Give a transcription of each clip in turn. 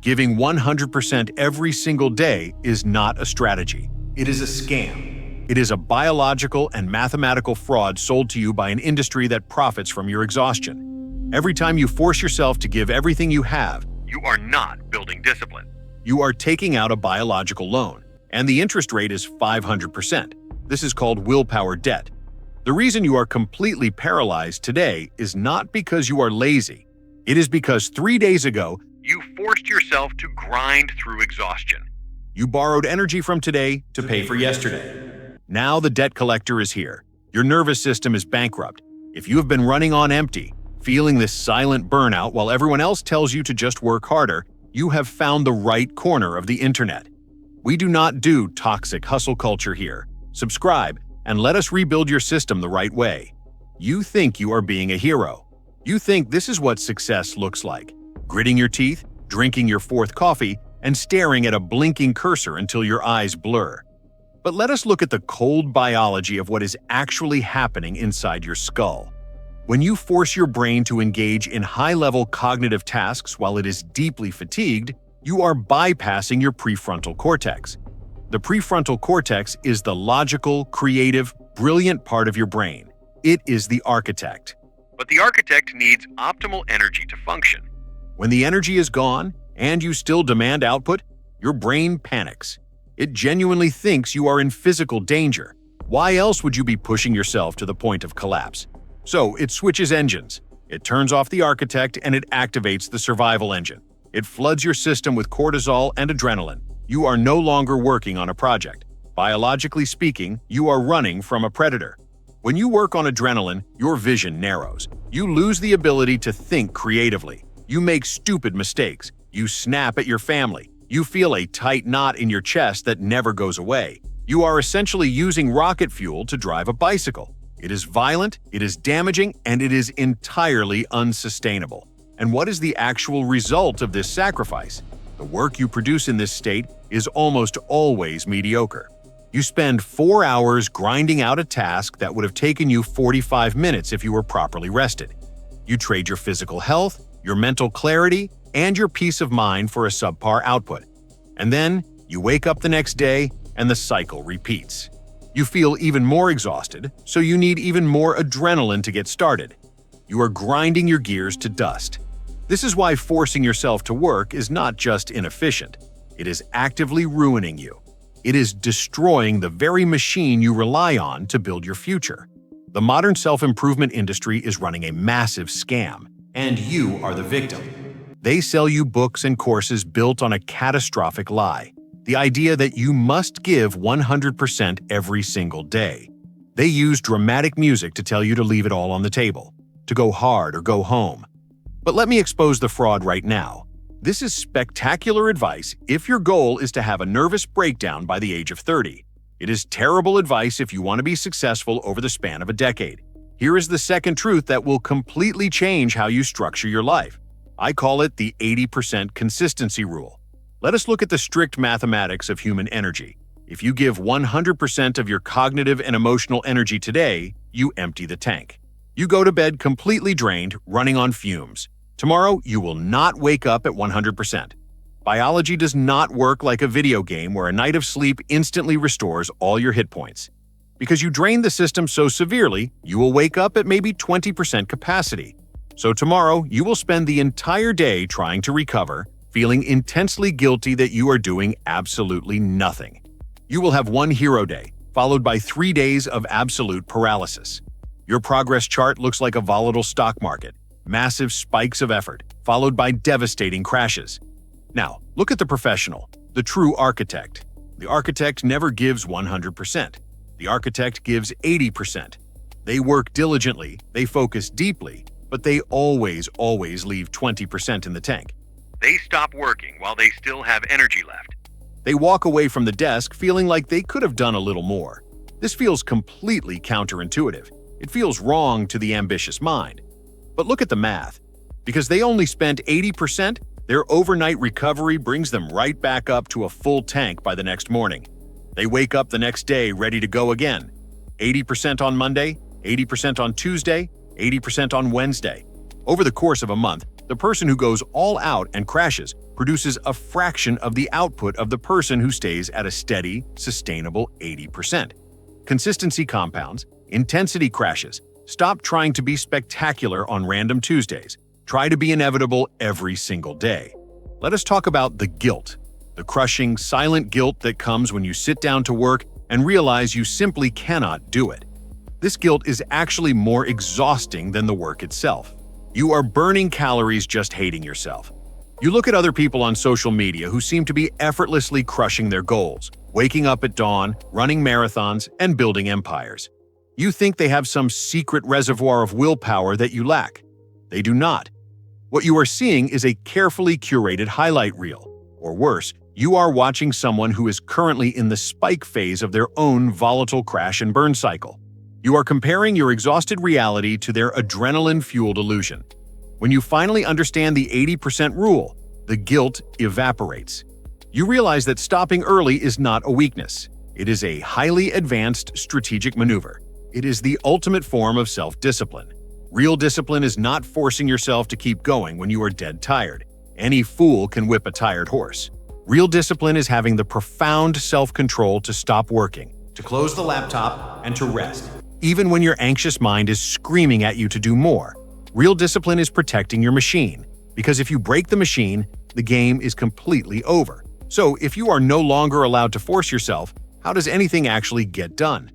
Giving 100% every single day is not a strategy. It is a scam. It is a biological and mathematical fraud sold to you by an industry that profits from your exhaustion. Every time you force yourself to give everything you have, you are not building discipline. You are taking out a biological loan, and the interest rate is 500%. This is called willpower debt. The reason you are completely paralyzed today is not because you are lazy. It is because 3 days ago, you forced yourself to grind through exhaustion. You borrowed energy from today to pay for yesterday. Now the debt collector is here. Your nervous system is bankrupt. If you have been running on empty, feeling this silent burnout while everyone else tells you to just work harder, you have found the right corner of the internet. We do not do toxic hustle culture here. Subscribe and let us rebuild your system the right way. You think you are being a hero. You think this is what success looks like. Gritting your teeth, drinking your fourth coffee, and staring at a blinking cursor until your eyes blur. But let us look at the cold biology of what is actually happening inside your skull. When you force your brain to engage in high-level cognitive tasks while it is deeply fatigued, you are bypassing your prefrontal cortex. The prefrontal cortex is the logical, creative, brilliant part of your brain. It is the architect. But the architect needs optimal energy to function. When the energy is gone and you still demand output, your brain panics. It genuinely thinks you are in physical danger. Why else would you be pushing yourself to the point of collapse? So it switches engines. It turns off the architect and it activates the survival engine. It floods your system with cortisol and adrenaline. You are no longer working on a project. Biologically speaking, you are running from a predator. When you work on adrenaline, your vision narrows. You lose the ability to think creatively. You make stupid mistakes. You snap at your family. You feel a tight knot in your chest that never goes away. You are essentially using rocket fuel to drive a bicycle. It is violent, it is damaging, and it is entirely unsustainable. And what is the actual result of this sacrifice? The work you produce in this state is almost always mediocre. You spend 4 hours grinding out a task that would have taken you 45 minutes if you were properly rested. You trade your physical health, your mental clarity, and your peace of mind for a subpar output. And then you wake up the next day and the cycle repeats. You feel even more exhausted, so you need even more adrenaline to get started. You are grinding your gears to dust. This is why forcing yourself to work is not just inefficient. It is actively ruining you. It is destroying the very machine you rely on to build your future. The modern self-improvement industry is running a massive scam, and you are the victim. They sell you books and courses built on a catastrophic lie, the idea that you must give 100% every single day. They use dramatic music to tell you to leave it all on the table, to go hard or go home. But let me expose the fraud right now. This is spectacular advice if your goal is to have a nervous breakdown by the age of 30. It is terrible advice if you want to be successful over the span of a decade. Here is the second truth that will completely change how you structure your life. I call it the 80% consistency rule. Let us look at the strict mathematics of human energy. If you give 100% of your cognitive and emotional energy today, you empty the tank. You go to bed completely drained, running on fumes. Tomorrow, you will not wake up at 100%. Biology does not work like a video game where a night of sleep instantly restores all your hit points. Because you drain the system so severely, you will wake up at maybe 20% capacity. So tomorrow, you will spend the entire day trying to recover, feeling intensely guilty that you are doing absolutely nothing. You will have one hero day, followed by 3 days of absolute paralysis. Your progress chart looks like a volatile stock market. Massive spikes of effort, followed by devastating crashes. Now, look at the professional, the true architect. The architect never gives 100%. The architect gives 80%. They work diligently, they focus deeply, but they always leave 20% in the tank. They stop working while they still have energy left. They walk away from the desk feeling like they could have done a little more. This feels completely counterintuitive. It feels wrong to the ambitious mind. But look at the math. Because they only spent 80%, their overnight recovery brings them right back up to a full tank by the next morning. They wake up the next day ready to go again. 80% on Monday, 80% on Tuesday, 80% on Wednesday. Over the course of a month, The person who goes all out and crashes produces a fraction of the output of the person who stays at a steady, sustainable 80%. Consistency compounds, intensity crashes. Stop trying to be spectacular on random Tuesdays. Try to be inevitable every single day. Let us talk about the guilt, the crushing, silent guilt that comes when you sit down to work and realize you simply cannot do it. This guilt is actually more exhausting than the work itself. You are burning calories just hating yourself. You look at other people on social media who seem to be effortlessly crushing their goals, waking up at dawn, running marathons, and building empires. You think they have some secret reservoir of willpower that you lack. They do not. What you are seeing is a carefully curated highlight reel. Or worse, you are watching someone who is currently in the spike phase of their own volatile crash and burn cycle. You are comparing your exhausted reality to their adrenaline-fueled illusion. When you finally understand the 80% rule, the guilt evaporates. You realize that stopping early is not a weakness. It is a highly advanced strategic maneuver. It is the ultimate form of self-discipline. Real discipline is not forcing yourself to keep going when you are dead tired. Any fool can whip a tired horse. Real discipline is having the profound self-control to stop working, to close the laptop, and to rest, even when your anxious mind is screaming at you to do more. Real discipline is protecting your machine, because if you break the machine, the game is completely over. So if you are no longer allowed to force yourself, how does anything actually get done?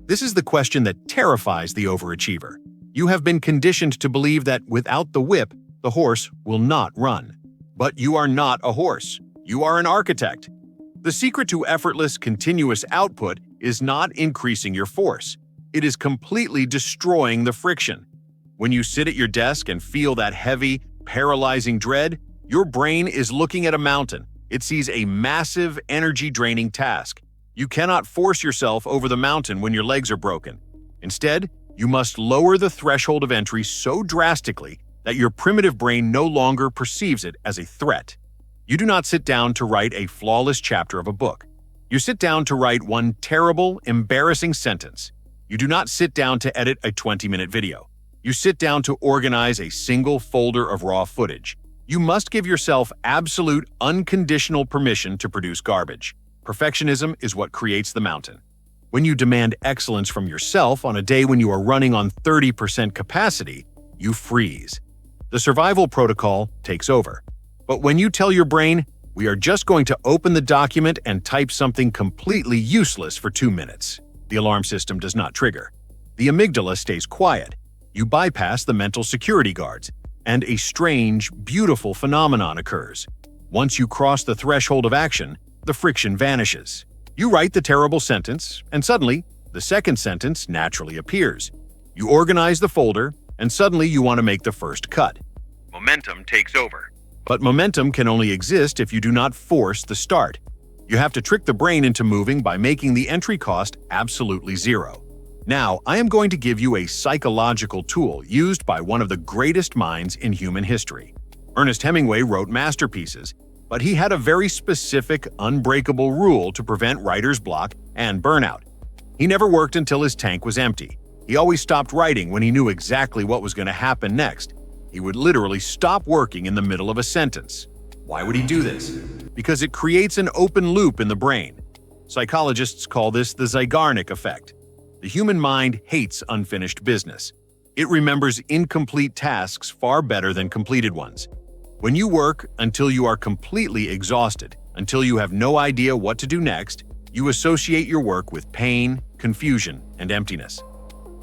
This is the question that terrifies the overachiever. You have been conditioned to believe that without the whip, the horse will not run. But you are not a horse. You are an architect. The secret to effortless, continuous output is not increasing your force. It is completely destroying the friction. When you sit at your desk and feel that heavy, paralyzing dread, your brain is looking at a mountain. It sees a massive, energy-draining task. You cannot force yourself over the mountain when your legs are broken. Instead, you must lower the threshold of entry so drastically that your primitive brain no longer perceives it as a threat. You do not sit down to write a flawless chapter of a book. You sit down to write one terrible, embarrassing sentence. You do not sit down to edit a 20-minute video. You sit down to organize a single folder of raw footage. You must give yourself absolute, unconditional permission to produce garbage. Perfectionism is what creates the mountain. When you demand excellence from yourself on a day when you are running on 30% capacity, you freeze. The survival protocol takes over. But when you tell your brain, we are just going to open the document and type something completely useless for 2 minutes, the alarm system does not trigger. The amygdala stays quiet. You bypass the mental security guards, and a strange, beautiful phenomenon occurs. Once you cross the threshold of action, the friction vanishes. You write the terrible sentence, and suddenly, the second sentence naturally appears. You organize the folder, and suddenly you want to make the first cut. Momentum takes over. But momentum can only exist if you do not force the start. You have to trick the brain into moving by making the entry cost absolutely zero. Now, I am going to give you a psychological tool used by one of the greatest minds in human history. Ernest Hemingway wrote masterpieces, but he had a very specific, unbreakable rule to prevent writer's block and burnout. He never worked until his tank was empty. He always stopped writing when he knew exactly what was going to happen next. He would literally stop working in the middle of a sentence. Why would he do this? Because it creates an open loop in the brain. Psychologists call this the Zeigarnik effect. The human mind hates unfinished business. It remembers incomplete tasks far better than completed ones. When you work until you are completely exhausted, until you have no idea what to do next, you associate your work with pain, confusion, and emptiness.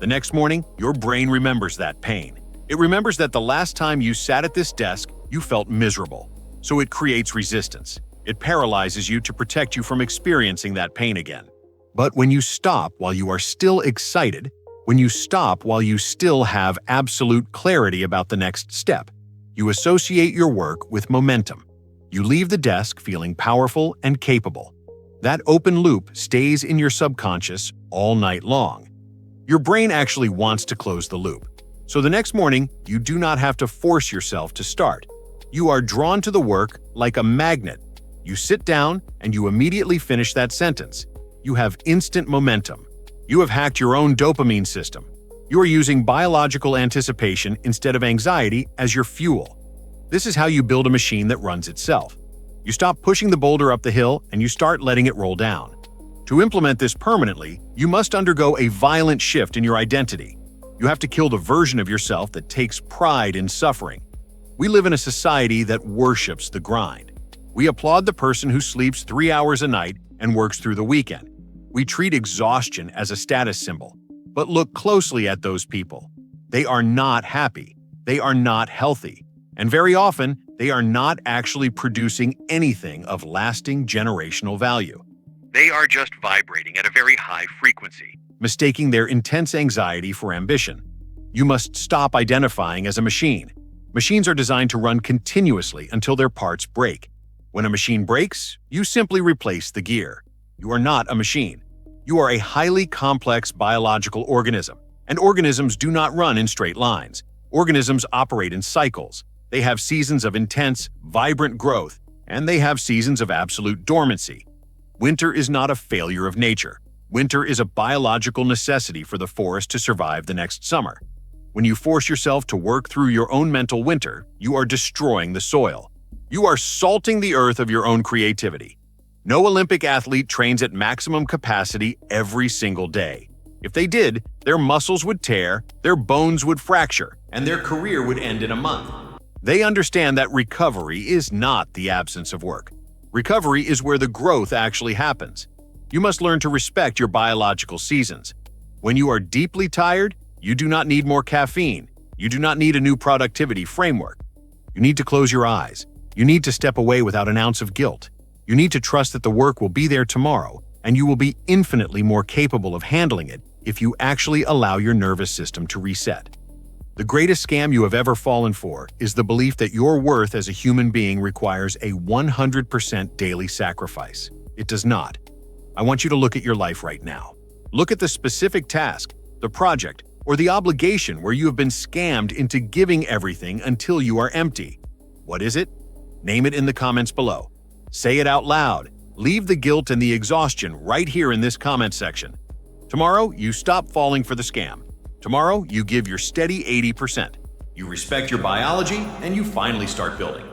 The next morning, your brain remembers that pain. It remembers that the last time you sat at this desk, you felt miserable. So it creates resistance. It paralyzes you to protect you from experiencing that pain again. But when you stop while you are still excited, when you stop while you still have absolute clarity about the next step, you associate your work with momentum. You leave the desk feeling powerful and capable. That open loop stays in your subconscious all night long. Your brain actually wants to close the loop. So the next morning, you do not have to force yourself to start. You are drawn to the work like a magnet. You sit down and you immediately finish that sentence. You have instant momentum. You have hacked your own dopamine system. You are using biological anticipation instead of anxiety as your fuel. This is how you build a machine that runs itself. You stop pushing the boulder up the hill and you start letting it roll down. To implement this permanently, you must undergo a violent shift in your identity. You have to kill the version of yourself that takes pride in suffering. We live in a society that worships the grind. We applaud the person who sleeps 3 hours a night and works through the weekend. We treat exhaustion as a status symbol. But look closely at those people. They are not happy. They are not healthy. And very often, they are not actually producing anything of lasting generational value. They are just vibrating at a very high frequency, mistaking their intense anxiety for ambition. You must stop identifying as a machine. Machines are designed to run continuously until their parts break. When a machine breaks, you simply replace the gear. You are not a machine. You are a highly complex biological organism, and organisms do not run in straight lines. Organisms operate in cycles. They have seasons of intense, vibrant growth, and they have seasons of absolute dormancy. Winter is not a failure of nature. Winter is a biological necessity for the forest to survive the next summer. When you force yourself to work through your own mental winter, you are destroying the soil. You are salting the earth of your own creativity. No Olympic athlete trains at maximum capacity every single day. If they did, their muscles would tear, their bones would fracture, and their career would end in a month. They understand that recovery is not the absence of work. Recovery is where the growth actually happens. You must learn to respect your biological seasons. When you are deeply tired, you do not need more caffeine. You do not need a new productivity framework. You need to close your eyes. You need to step away without an ounce of guilt. You need to trust that the work will be there tomorrow, and you will be infinitely more capable of handling it if you actually allow your nervous system to reset. The greatest scam you have ever fallen for is the belief that your worth as a human being requires a 100% daily sacrifice. It does not. I want you to look at your life right now. Look at the specific task, the project, or the obligation where you have been scammed into giving everything until you are empty. What is it? Name it in the comments below. Say it out loud. Leave the guilt and the exhaustion right here in this comment section. Tomorrow, you stop falling for the scam. Tomorrow, you give your steady 80%. You respect your biology, and you finally start building.